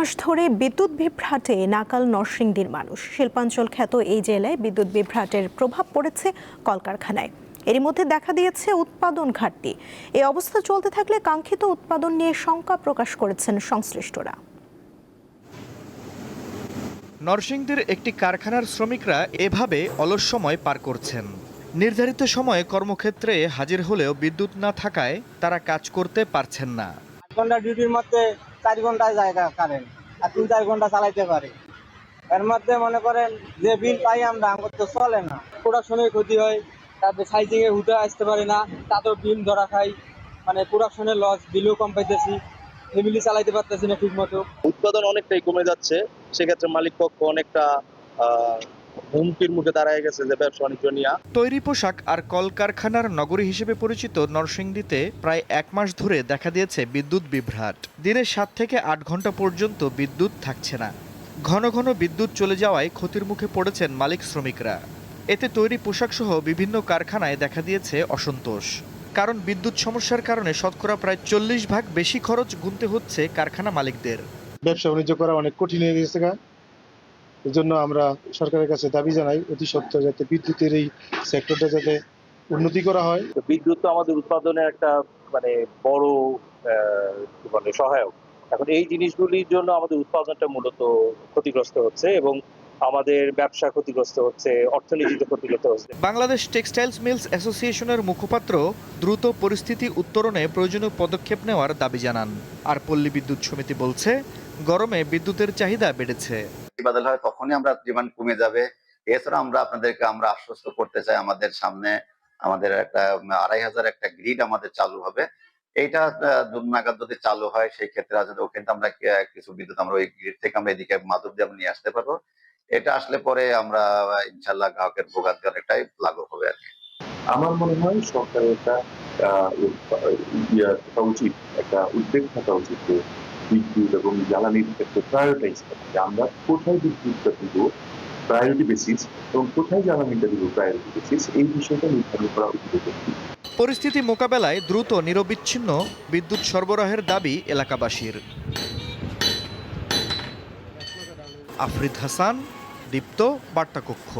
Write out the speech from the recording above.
মাস ধরে বিদ্যুৎ বিভ্রাটে নাকাল নরসিংদীর মানুষ। শিল্পাঞ্চল খ্যাত এই জেলায় বিদ্যুৎ বিভ্রাটের প্রভাব পড়েছে কলকারখানায়। এরই মধ্যে দেখা দিয়েছে উৎপাদন ঘাটতি। এই অবস্থা চলতে থাকলে কাঙ্ক্ষিত উৎপাদন নিয়ে শঙ্কা প্রকাশ করেছেন সংশ্লিষ্টরা। নরসিংদীর একটি কারখানার শ্রমিকরা এভাবে অলস সময় পার করছেন। নির্ধারিত সময়ে কর্মক্ষেত্রে হাজির হলেও বিদ্যুৎ না থাকায় তারা কাজ করতে পারছেন না। 8 ঘন্টা ডিউটির মধ্যে 4 ঘন্টায় জায়গা কারেন্ট আর 3-4 ঘন্টা চালাইতে পারে। এর মধ্যে মনে করেন যে বিল পাই আমরা আমার তো চলে না, প্রোডাকশনের ক্ষতি হয়, তারপরে সাইজিং এ উঠে আসতে পারে না, তাতেও বিল ধরা খাই, মানে প্রোডাকশনের লস, বিলও কম পাইতেছি, ফ্যামিলি চালাইতে পারতেছি না ঠিক মতো। উৎপাদন অনেকটাই কমে যাচ্ছে, সেক্ষেত্রে মালিক পক্ষ অনেকটা হুমকির মুখে দাঁড়ায় গেছে যে ব্যবসা বাণিজ্য নিয়ে। তৈরি পোশাক আর কলকারখানার নগরী হিসেবে পরিচিত নরসিংদীতে প্রায় 1 মাস ধরে দেখা দিয়েছে বিদ্যুৎ বিভ্রাট। দিনে 7 থেকে 8 ঘন্টা পর্যন্ত বিদ্যুৎ থাকছে না। ঘন ঘন বিদ্যুৎ চলে যাওয়ায় ক্ষতির মুখে পড়েছেন মালিক শ্রমিকরা। এতে তৈরি পোশাক সহ বিভিন্ন কারখানায় দেখা দিয়েছে অসন্তোষ। কারণ বিদ্যুৎ সমস্যার কারণে শতকরা প্রায় 40% বেশি খরচ গুনতে হচ্ছে কারখানা মালিকদের। ব্যবসা বাণিজ্য করা অনেক কঠিন হয়ে গেছে। এই জন্য আমরা সরকারের কাছে দাবি জানাই অতি সত্বর যাতে বিদ্যুতের এই সেক্টরটা যাতে উন্নতি করা হয়। বিদ্যুৎ তো আমাদের উৎপাদনের একটা বড় সহায়ক। এখন এই জিনিসগুলির জন্য আমাদের উৎপাদনটা মূলত ক্ষতিগ্রস্ত হচ্ছে এবং আমাদের ব্যবসা ক্ষতিগ্রস্ত হচ্ছে, অর্থনীতিতে ক্ষতিগ্রস্ত হচ্ছে। বাংলাদেশ টেক্সটাইলস মিলস অ্যাসোসিয়েশনের মুখপাত্র দ্রুত পরিস্থিতি উত্তরণে প্রয়োজনীয় পদক্ষেপ নেওয়ার দাবি জানান। আর পল্লী বিদ্যুৎ সমিতি বলছে, গরমে বিদ্যুতের চাহিদা বেড়েছে। বাদল হয় তখনই আমরা ডিমান্ড কমে যাবে। এছাড়া আমরা আপনাদেরকে আশ্বস্ত করতে চাই, আমাদের সামনে আমাদের একটা 2500 একটা গ্রিড আমাদের চালু হবে। এইটা নাগাদ যদি চালু হয় সেই ক্ষেত্রে ওখানে আমরা কিছু বিদ্যুৎ আমরা ওই গ্রিড থেকে আমরা এদিকে মাধব দিয়ে নিয়ে আসতে পারবো। এটা আসলে পরে আমরা ইনশাল্লাহ গ্রাহকের ভোগান্তি অনেকটাই লাঘব হবে আর কি। আমার মনে হয় সরকারের একটা উচিত, একটা উদ্বেগ থাকা উচিত যে বিদ্যুৎ এবং জ্বালানির ক্ষেত্রে প্রায়োরিটাইজ করা, যে আমরা কোথায় বিদ্যুৎটা দিব প্রায়োরিটি বেসিস এবং কোথায় জ্বালানিটা দিব প্রায়োরিটি বেসিস, এই বিষয়টা নির্ধারণ করা উচিত। পরিস্থিতি মোকাবেলায় দ্রুত নিরবিচ্ছিন্ন বিদ্যুৎ সরবরাহের দাবি এলাকাবাসীর। আফরিদ হাসান, দীপ্ত, বার্তা কক্ষ।